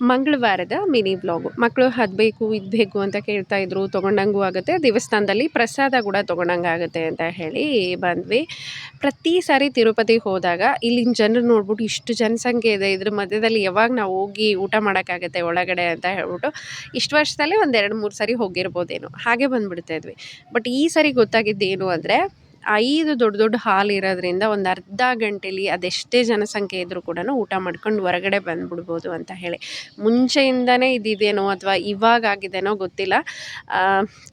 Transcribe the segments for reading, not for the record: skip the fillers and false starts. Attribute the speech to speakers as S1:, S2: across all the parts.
S1: ಮಂಗಳವಾರದ mini vlog. ಮಕ್ಕಳು ಅದು ಬೇಕು ಇದು ಬೇಕು ಅಂತ ಕೇಳ್ತಾ ಇದ್ರು, ತೊಗೊಂಡಂಗೂ ಆಗುತ್ತೆ, ದೇವಸ್ಥಾನದಲ್ಲಿ ಪ್ರಸಾದ ಕೂಡ ತೊಗೊಂಡಂಗಾಗುತ್ತೆ ಅಂತ ಹೇಳಿ ಬಂದ್ವಿ. ಪ್ರತಿ ಸಾರಿ ತಿರುಪತಿಗೆ ಹೋದಾಗ ಇಲ್ಲಿನ ಜನರು ನೋಡ್ಬಿಟ್ಟು ಇಷ್ಟು ಜನಸಂಖ್ಯೆ ಇದೆ, ಇದ್ರ ಮಧ್ಯದಲ್ಲಿ ಯಾವಾಗ ನಾವು ಹೋಗಿ ಊಟ ಮಾಡೋಕ್ಕಾಗತ್ತೆ ಒಳಗಡೆ ಅಂತ ಹೇಳ್ಬಿಟ್ಟು ಇಷ್ಟು ವರ್ಷದಲ್ಲೇ ಒಂದು 2-3 ಸರಿ ಹೋಗಿರ್ಬೋದೇನೋ, ಹಾಗೆ ಬಂದುಬಿಡ್ತಾ ಇದ್ವಿ. ಬಟ್ ಈ ಸರಿ ಗೊತ್ತಾಗಿದ್ದೇನು ಅಂದರೆ 5 ದೊಡ್ಡ ದೊಡ್ಡ ಹಾಲ್ ಇರೋದ್ರಿಂದ ಒಂದು ಅರ್ಧ ಗಂಟೆಲಿ ಅದೆಷ್ಟೇ ಜನಸಂಖ್ಯೆ ಇದ್ದರೂ ಕೂಡ ಊಟ ಮಾಡ್ಕೊಂಡು ಹೊರಗಡೆ ಬಂದುಬಿಡ್ಬೋದು ಅಂತ ಹೇಳಿ. ಮುಂಚೆಯಿಂದನೇ ಇದಿದೇನೋ ಅಥವಾ ಇವಾಗ ಆಗಿದೆನೋ ಗೊತ್ತಿಲ್ಲ.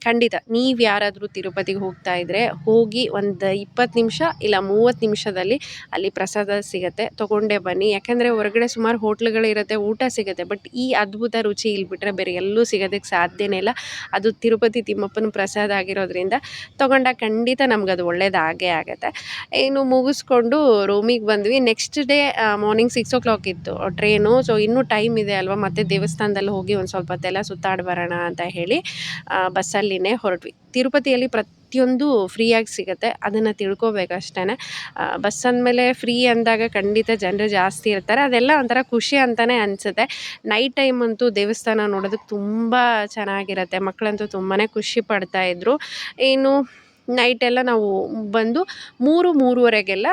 S1: ಖಂಡಿತ ನೀವು ಯಾರಾದರೂ ತಿರುಪತಿಗೆ ಹೋಗ್ತಾ ಇದ್ದರೆ ಹೋಗಿ ಒಂದು 20 ನಿಮಿಷ ಇಲ್ಲ 30 ನಿಮಿಷದಲ್ಲಿ ಅಲ್ಲಿ ಪ್ರಸಾದ ಸಿಗುತ್ತೆ, ತೊಗೊಂಡೇ ಬನ್ನಿ. ಯಾಕೆಂದರೆ ಹೊರಗಡೆ ಸುಮಾರು ಹೋಟ್ಲುಗಳಿರುತ್ತೆ, ಊಟ ಸಿಗುತ್ತೆ, ಬಟ್ ಈ ಅದ್ಭುತ ರುಚಿ ಇಲ್ಲಿ ಬಿಟ್ಟರೆ ಬೇರೆ ಎಲ್ಲೂ ಸಿಗೋದಕ್ಕೆ ಸಾಧ್ಯನೇ ಇಲ್ಲ. ಅದು ತಿರುಪತಿ ತಿಮ್ಮಪ್ಪನ ಪ್ರಸಾದ ಆಗಿರೋದ್ರಿಂದ ತೊಗೊಂಡಾಗ ಖಂಡಿತ ನಮ್ಗದು ಒಳ್ಳೇದಾಗೇ ಆಗುತ್ತೆ. ಇನ್ನು ಮುಗಿಸ್ಕೊಂಡು ರೂಮಿಗೆ ಬಂದ್ವಿ. ನೆಕ್ಸ್ಟ್ ಡೇ ಮಾರ್ನಿಂಗ್ 6 o'clock ಇತ್ತು ಟ್ರೈನು. ಸೊ ಇನ್ನೂ ಟೈಮ್ ಇದೆ ಅಲ್ವಾ, ಮತ್ತೆ ದೇವಸ್ಥಾನದಲ್ಲಿ ಹೋಗಿ ಒಂದು ಸ್ವಲ್ಪ ಹೊತ್ತೆಲ್ಲ ಸುತ್ತಾಡಿ ಬರೋಣ ಅಂತ ಹೇಳಿ ಬಸ್ಸಲ್ಲಿನೇ ಹೊರಟ್ವಿ. ತಿರುಪತಿಯಲ್ಲಿ ಪ್ರತಿಯೊಂದು ಫ್ರೀಯಾಗಿ ಸಿಗುತ್ತೆ, ಅದನ್ನು ತಿಳ್ಕೊಬೇಕಷ್ಟೇ. ಬಸ್ ಅಂದಮೇಲೆ ಫ್ರೀ ಅಂದಾಗ ಖಂಡಿತ ಜನರು ಜಾಸ್ತಿ ಇರ್ತಾರೆ, ಅದೆಲ್ಲ ಒಂಥರ ಖುಷಿ ಅಂತಲೇ ಅನಿಸುತ್ತೆ. ನೈಟ್ ಟೈಮ್ ಅಂತೂ ದೇವಸ್ಥಾನ ನೋಡೋದಕ್ಕೆ ತುಂಬ ಚೆನ್ನಾಗಿರುತ್ತೆ. ಮಕ್ಕಳಂತೂ ತುಂಬಾ ಖುಷಿ ಪಡ್ತಾಯಿದ್ರು. ಇನ್ನು ನೈಟೆಲ್ಲ ನಾವು ಬಂದು 3-3:30ಗೆಲ್ಲ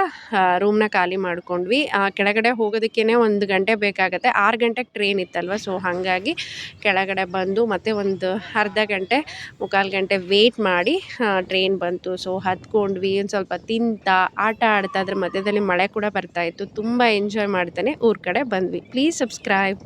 S1: ರೂಮ್ನ ಖಾಲಿ ಮಾಡ್ಕೊಂಡ್ವಿ. ಕೆಳಗಡೆ ಹೋಗೋದಕ್ಕೇ 1 ಗಂಟೆ ಬೇಕಾಗುತ್ತೆ. 6 ಗಂಟೆಗೆ ಟ್ರೈನ್ ಇತ್ತಲ್ವ, ಸೊ ಹಾಗಾಗಿ ಕೆಳಗಡೆ ಬಂದು ಮತ್ತೆ ಒಂದು ಅರ್ಧ ಗಂಟೆ 3/4 ಗಂಟೆ ವೆಯ್ಟ್ ಮಾಡಿ ಟ್ರೈನ್ ಬಂತು. ಸೊ ಹತ್ಕೊಂಡ್ವಿ, ಒಂದು ಸ್ವಲ್ಪ ತಿಂತಾ ಆಟ ಆಡ್ತಾ, ಅದ್ರ ಮಧ್ಯದಲ್ಲಿ ಮಳೆ ಕೂಡ ಬರ್ತಾಯಿತ್ತು. ತುಂಬ ಎಂಜಾಯ್ ಮಾಡ್ತಾನೆ ಊರ ಕಡೆ ಬಂದ್ವಿ. Please subscribe.